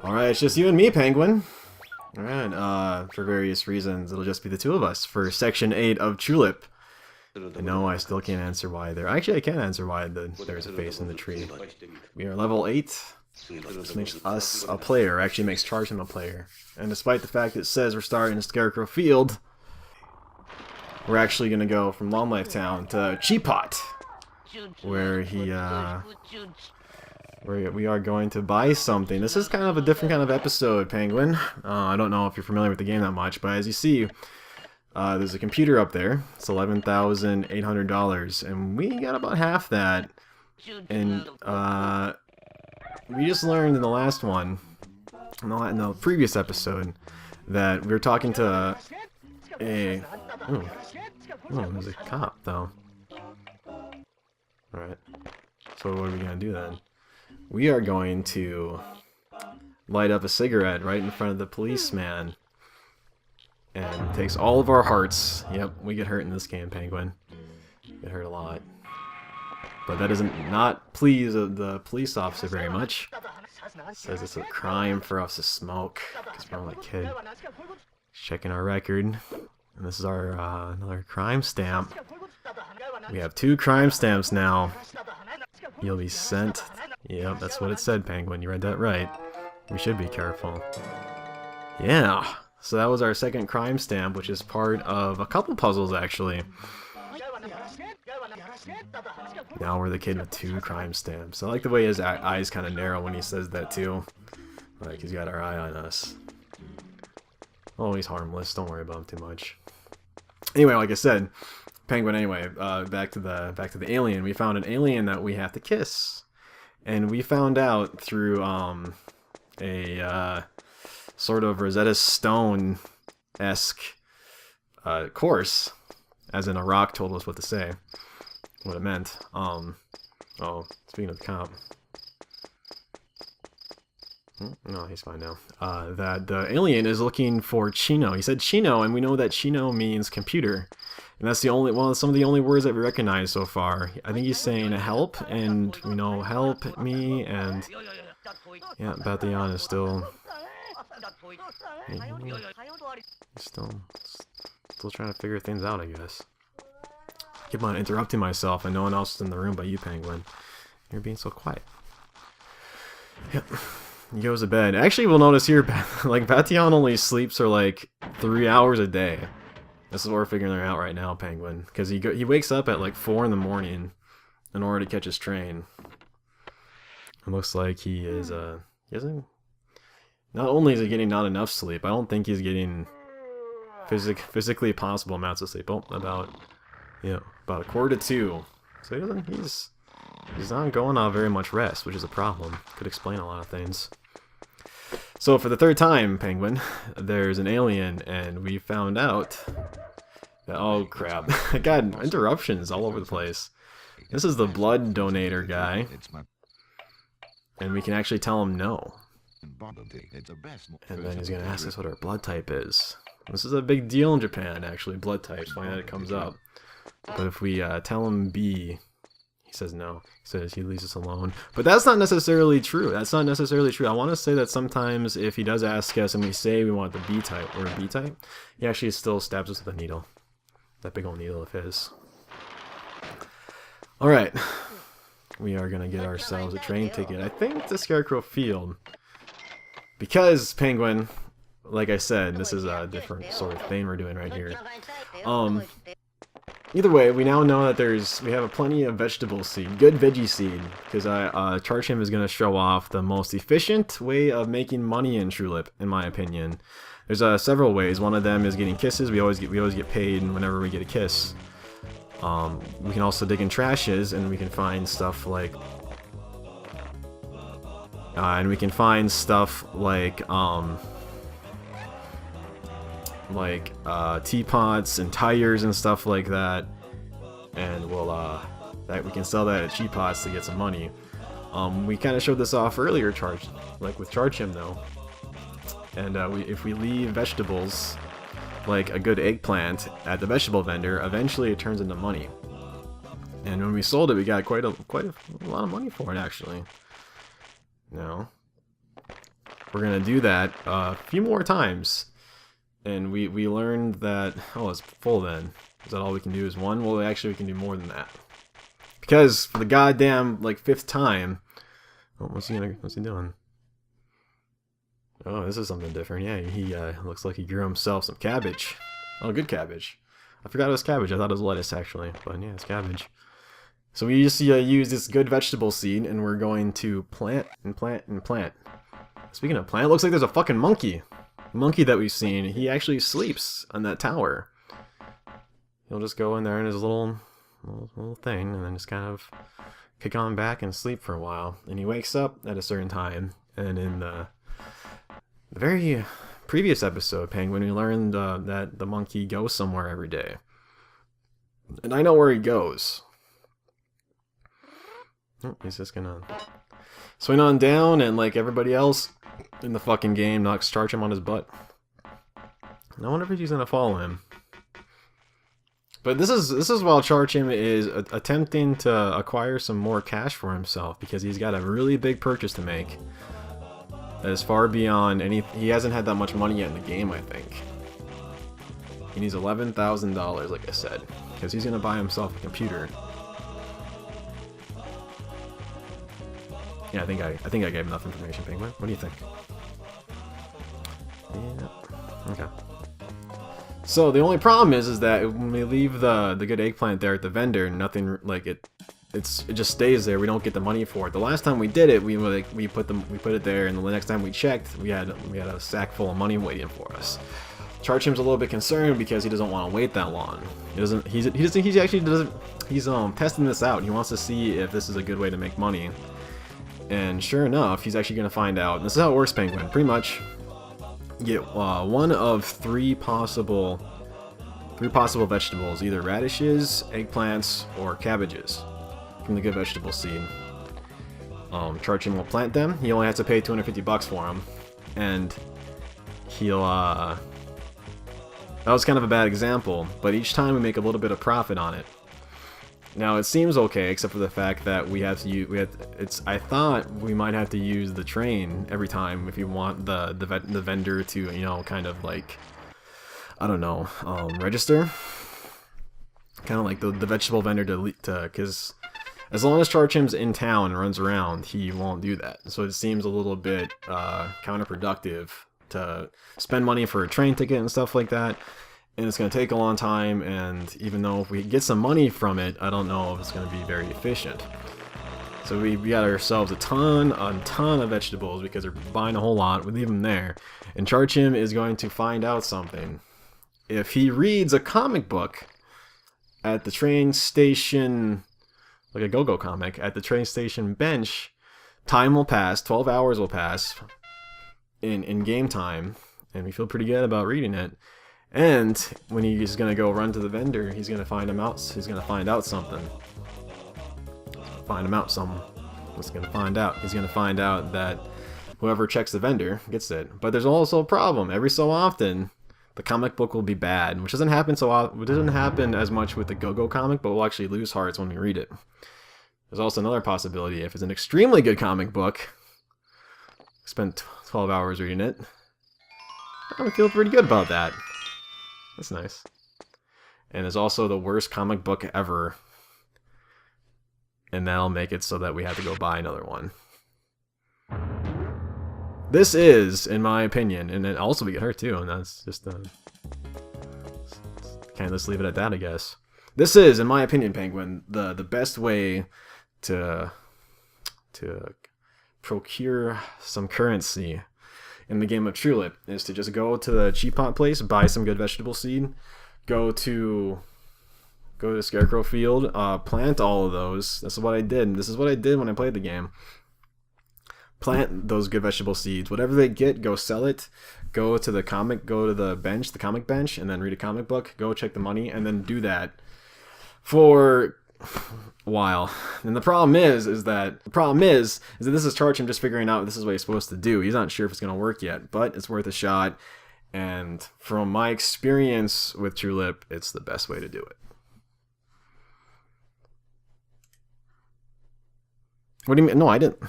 Alright, it's just you and me, Penguin. Alright, for various reasons, it'll just be the two of us for Section 8 of Chulip. And no, I still can't answer why there. Actually, I can answer why there's a face in the tree. We are level 8. This makes us a player, actually makes Charge him a player. And despite the fact it says we're starting in Scarecrow Field, we're actually gonna go from Long Life Town to Cheapot, where we are going to buy something. This is kind of a different kind of episode, Penguin. I don't know if you're familiar with the game that much, but as you see, there's a computer up there. It's $11,800, and we got about half that. And we just learned in the last one, in the previous episode, that we were talking to a... Oh, there's a cop, though. Alright. So what are we going to do then? We are going to light up a cigarette right in front of the policeman. And it takes all of our hearts. Yep, we get hurt in this game, Penguin. Get hurt a lot. But that doesn't not please the police officer very much. Says it's a crime for us to smoke, because we're only a kid. Checking our record. And this is our another crime stamp. We have 2 crime stamps now. You'll be sent. Yep, that's what it said, Penguin. You read that right. We should be careful. Yeah. So that was our second crime stamp, which is part of a couple puzzles, actually. Now we're the kid with 2 crime stamps. I like the way his eyes kind of narrow when he says that, too. Like, he's got our eye on us. Oh, he's harmless. Don't worry about him too much. Anyway, like I said, Penguin, anyway, back to the alien. We found an alien that we have to kiss. And we found out through a sort of Rosetta Stone-esque course, as in a rock told us what to say, what it meant. Oh, speaking of the cop. No, he's fine now. That the alien is looking for Chino. He said Chino, and we know that Chino means computer. And that's the only, well, some of the only words that we recognize so far. I think he's saying help, and we know help me, and yeah, Bathian is still still trying to figure things out, I guess. Keep on interrupting myself, and no one else is in the room but you, Penguin. You're being so quiet. Yep. He goes to bed. Actually, we'll notice here, like, Bathian only sleeps for like 3 hours a day. This is what we're figuring out right now, Penguin. Because he wakes up at like 4 in the morning in order to catch his train. It looks like he is, he hasn't... Not only is he getting not enough sleep, I don't think he's getting physically possible amounts of sleep. Oh, about a 1:45. So he doesn't, he's not going on very much rest, which is a problem. Could explain a lot of things. So for the 3rd time, Penguin, there's an alien, and we found out that, oh crap, I got interruptions all over the place. This is the blood donator guy, and we can actually tell him no. And then he's going to ask us what our blood type is. This is a big deal in Japan, actually, blood types, funny that it comes up. But if we tell him B, he says no. He says he leaves us alone. But that's not necessarily true. That's not necessarily true. I want to say that sometimes if he does ask us and we say we want the B type or a B type, he actually still stabs us with a needle. That big old needle of his. Alright. We are going to get ourselves a train ticket. I think to Scarecrow Field. Because, Penguin, like I said, this is a different sort of thing we're doing right here. Either way, we now know that we have plenty of vegetable seed, good veggie seed, because Charge him is going to show off the most efficient way of making money in Chulip, in my opinion. There's several ways. One of them is getting kisses. We always get paid whenever we get a kiss. We can also dig in trashes, and we can find stuff like teapots and tires and stuff like that, and that we can sell that at Cheapots to get some money. We kind of showed this off earlier, with Charge him though, and if we leave vegetables, like a good eggplant, at the vegetable vendor, eventually it turns into money. And when we sold it, we got quite a lot of money for it, actually. No. we're gonna do that a few more times. And we learned that, oh, it's full then. Is that all we can do is one? Well, actually we can do more than that. Because for the goddamn, like, 5th time... Oh, what's he doing? Oh, this is something different. Yeah, he looks like he grew himself some cabbage. Oh, good cabbage. I forgot it was cabbage. I thought it was lettuce, actually. But yeah, it's cabbage. So we just use this good vegetable seed, and we're going to plant and plant and plant. Speaking of plant, it looks like there's a fucking monkey. Monkey that we've seen. He actually sleeps on that tower. He'll just go in there in his little thing, and then just kind of kick on back and sleep for a while. And he wakes up at a certain time. And in the very previous episode, Penguin, we learned that the monkey goes somewhere every day. And I know where he goes. Oh, he's just gonna swing on down, and like everybody else in the fucking game, knocks charge him on his butt. And I wonder if he's gonna follow him. But this is while Charchim is attempting to acquire some more cash for himself, because he's got a really big purchase to make. That is far beyond any. He hasn't had that much money yet in the game, I think. He needs $11,000, like I said, because he's gonna buy himself a computer. Yeah, I think I gave enough information, Penguin. What do you think? Yeah. Okay. So the only problem is that when we leave the good eggplant there at the vendor, nothing like it just stays there. We don't get the money for it. The last time we did it, we put it there, and the next time we checked, we had a sack full of money waiting for us. Charchim's a little bit concerned because he doesn't want to wait that long. He's testing this out. He wants to see if this is a good way to make money. And sure enough, he's actually going to find out. This is how it works, Penguin. Pretty much, you get one of three possible vegetables, either radishes, eggplants, or cabbages, from the good vegetable seed. Charchim will plant them. He only has to pay $250 for them, and he'll. That was kind of a bad example, but each time we make a little bit of profit on it. Now it seems okay, except for the fact that we have to use. I thought we might have to use the train every time if you want the vendor to, you know, kind of like, I don't know, register. Kind of like the vegetable vendor to, because as long as Charchim's in town and runs around, he won't do that. So it seems a little bit counterproductive to spend money for a train ticket and stuff like that. And it's going to take a long time, and even though if we get some money from it, I don't know if it's going to be very efficient. So we got ourselves a ton of vegetables because we're buying a whole lot. We leave them there, and Charchim is going to find out something. If he reads a comic book at the train station, like a go-go comic, at the train station bench, time will pass, 12 hours will pass in game time, and we feel pretty good about reading it. And when he's gonna go run to the vendor, he's gonna find him out. He's gonna find out something. What's gonna find out? He's gonna find out that whoever checks the vendor gets it. But there's also a problem. Every so often, the comic book will be bad, which doesn't happen so often. It doesn't happen as much with the Go-Go comic, but we'll actually lose hearts when we read it. There's also another possibility. If it's an extremely good comic book, spent 12 hours reading it, I feel pretty good about that. That's nice. And it's also the worst comic book ever. And that'll make it so that we have to go buy another one. This is, in my opinion, and also we get hurt too, and that's just can't just leave it at that, I guess. This is, in my opinion, Penguin, the best way to procure some currency in the game of Chulip is to just go to the cheap pot place, buy some good vegetable seed, go to Scarecrow Field, plant all of those. This is what I did. This is what I did when I played the game. Plant those good vegetable seeds. Whatever they get, go sell it. Go to the comic bench, and then read a comic book. Go check the money, and then do that for a while. And the problem is that this is Charchim just figuring out this is what he's supposed to do. He's not sure if it's gonna work yet, but it's worth a shot. And from my experience with Chulip, it's the best way to do it. What do you mean? No, I didn't.